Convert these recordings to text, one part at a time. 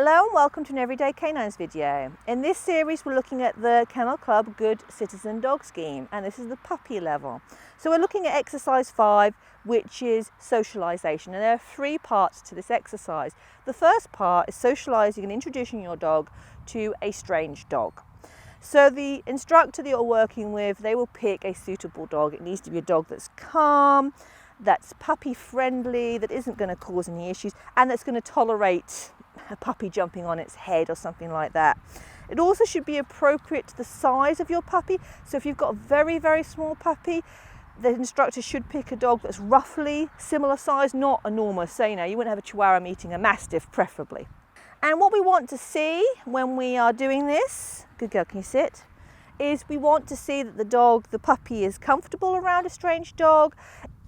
Hello and welcome to an Everyday Canines video. In this series we're looking at the Kennel Club Good Citizen Dog Scheme, and this is the puppy level. So we're looking at exercise 5, which is socialisation, and there are 3 parts to this exercise. The first part is socialising and introducing your dog to a strange dog. So the instructor that you're working with, they will pick a suitable dog. It needs to be a dog that's calm, that's puppy friendly, that isn't going to cause any issues, and that's going to tolerate a puppy jumping on its head or something like that. It also should be appropriate to the size of your puppy. So if you've got a very, very small puppy, the instructor should pick a dog that's roughly similar size, not enormous. So, you wouldn't have a Chihuahua meeting a Mastiff preferably. And what we want to see when we are doing this, good girl, can you sit? Is we want to see that the puppy is comfortable around a strange dog.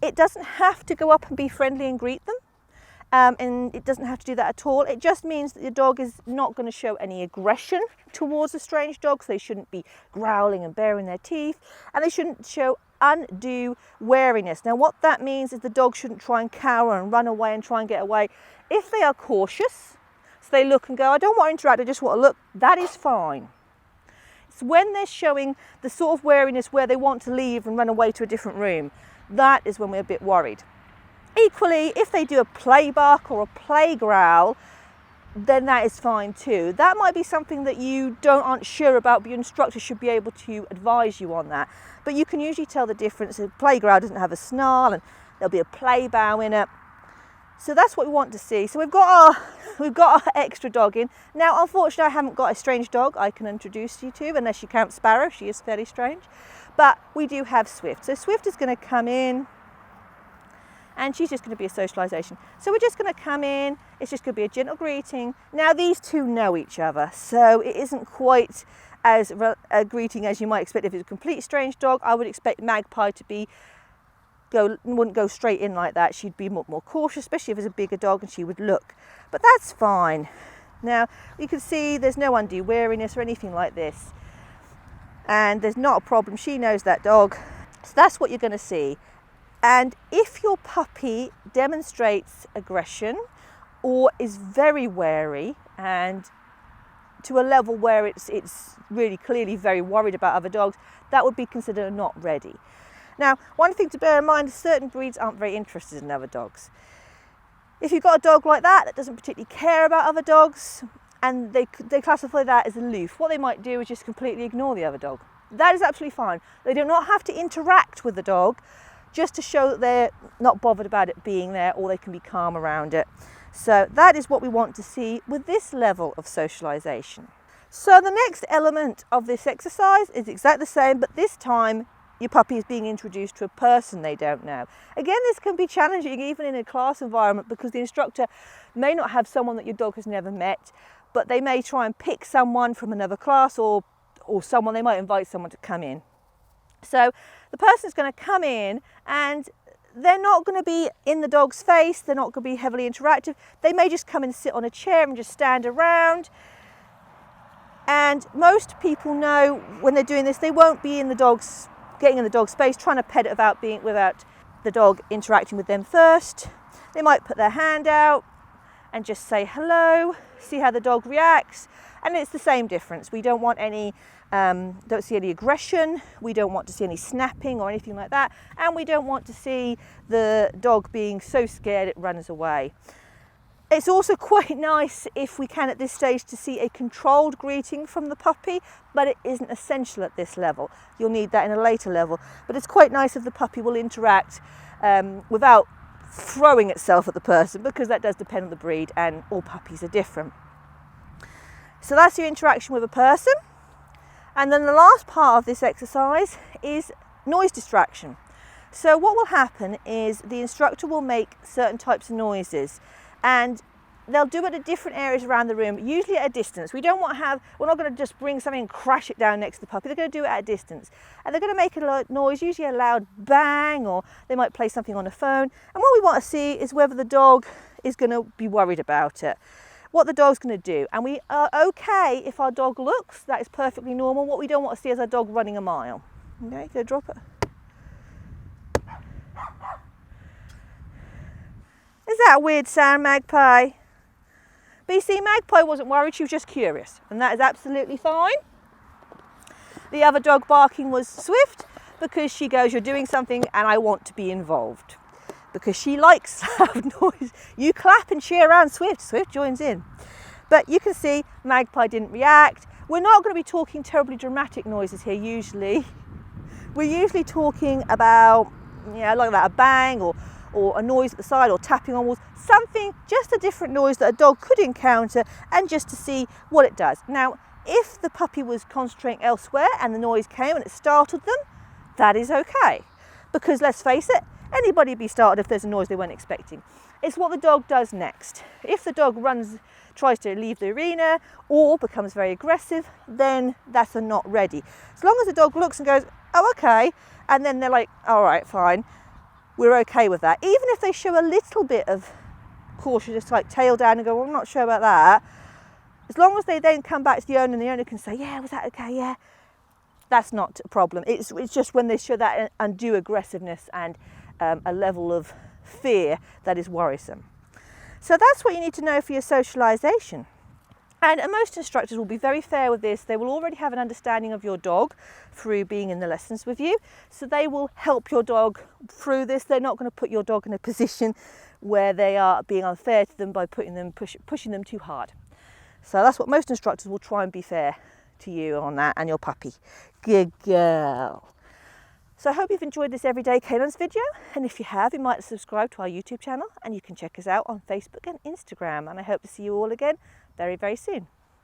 It doesn't have to go up and be friendly and greet them. And it doesn't have to do that at all. It just means that the dog is not going to show any aggression towards a strange dog, so they shouldn't be growling and baring their teeth, and they shouldn't show undue wariness. Now what that means is the dog shouldn't try and cower and run away and try and get away. If they are cautious, so they look and go, I don't want to interact, I just want to look, that is fine. It's when they're showing the sort of wariness where they want to leave and run away to a different room, that is when we're a bit worried. Equally, if they do a play bark or a play growl, then that is fine too. That might be something that you aren't sure about, but your instructor should be able to advise you on that. But you can usually tell the difference. A play growl doesn't have a snarl, and there'll be a play bow in it. So that's what we want to see. So we've got our extra dog in. Now, unfortunately, I haven't got a strange dog I can introduce you to, unless you count Sparrow. She is fairly strange. But we do have Swift. So Swift is going to come in, and she's just going to be a socialisation. So we're just going to come in, it's just going to be a gentle greeting. Now these two know each other, so it isn't quite as a greeting as you might expect if it's a complete strange dog. I would expect Magpie to wouldn't go straight in like that. She'd be more cautious, especially if it's a bigger dog, and she would look. But that's fine. Now you can see there's no undue wariness or anything like this. And there's not a problem, she knows that dog. So that's what you're going to see. And if your puppy demonstrates aggression or is very wary and to a level where it's really clearly very worried about other dogs, that would be considered not ready. Now, one thing to bear in mind is certain breeds aren't very interested in other dogs. If you've got a dog like that doesn't particularly care about other dogs, and they classify that as aloof, what they might do is just completely ignore the other dog. That is absolutely fine. They do not have to interact with the dog just to show that they're not bothered about it being there, or they can be calm around it. So that is what we want to see with this level of socialisation. So the next element of this exercise is exactly the same, but this time your puppy is being introduced to a person they don't know. Again, this can be challenging even in a class environment, because the instructor may not have someone that your dog has never met, but they may try and pick someone from another class or someone, they might invite someone to come in. So the person's going to come in, and they're not going to be in the dog's face, they're not going to be heavily interactive. They may just come and sit on a chair and just stand around. And most people know when they're doing this, they won't be getting in the dog's space, trying to pet it without the dog interacting with them first. They might put their hand out and just say hello, see how the dog reacts. And it's the same difference. We don't want don't see any aggression, we don't want to see any snapping or anything like that, and we don't want to see the dog being so scared it runs away. It's also quite nice, if we can at this stage, to see a controlled greeting from the puppy, but it isn't essential at this level. You'll need that in a later level. But it's quite nice if the puppy will interact without throwing itself at the person, because that does depend on the breed, and all puppies are different. So that's your interaction with a person. And then the last part of this exercise is noise distraction. So what will happen is the instructor will make certain types of noises, and they'll do it at different areas around the room, usually at a distance. We're not going to just bring something and crash it down next to the puppy. They're going to do it at a distance. And they're going to make a noise, usually a loud bang, or they might play something on the phone. And what we want to see is whether the dog is going to be worried about it, what the dog's going to do. And we are okay if our dog looks, that is perfectly normal. What we don't want to see is our dog running a mile. Okay, go drop it. Is that a weird sound, Magpie? But you see, Magpie wasn't worried, she was just curious, and that is absolutely fine. The other dog barking was Swift, because she goes, you're doing something and I want to be involved. Because she likes loud noise. You clap and cheer around Swift, Swift joins in. But you can see Magpie didn't react. We're not going to be talking terribly dramatic noises here usually. We're usually talking about, like that, a bang or a noise at the side or tapping on walls, something, just a different noise that a dog could encounter, and just to see what it does. Now, if the puppy was concentrating elsewhere and the noise came and it startled them, that is okay. Because let's face it, anybody would be startled if there's a noise they weren't expecting. It's what the dog does next. If the dog tries to leave the arena or becomes very aggressive, then that's a not ready. As long as the dog looks and goes, oh, okay, and then they're like, all right, fine, we're okay with that. Even if they show a little bit of caution, just like tail down and go, well, I'm not sure about that. As long as they then come back to the owner and the owner can say, yeah, was that okay? Yeah, that's not a problem. It's just when they show that undue aggressiveness and a level of fear that is worrisome. So that's what you need to know for your socialisation. And most instructors will be very fair with this. They will already have an understanding of your dog through being in the lessons with you. So they will help your dog through this. They're not going to put your dog in a position where they are being unfair to them by pushing them too hard. So that's what most instructors will try and be fair to you on that and your puppy. Good girl. So I hope you've enjoyed this Everyday Canines video, and if you have, you might subscribe to our YouTube channel, and you can check us out on Facebook and Instagram, and I hope to see you all again very, very soon.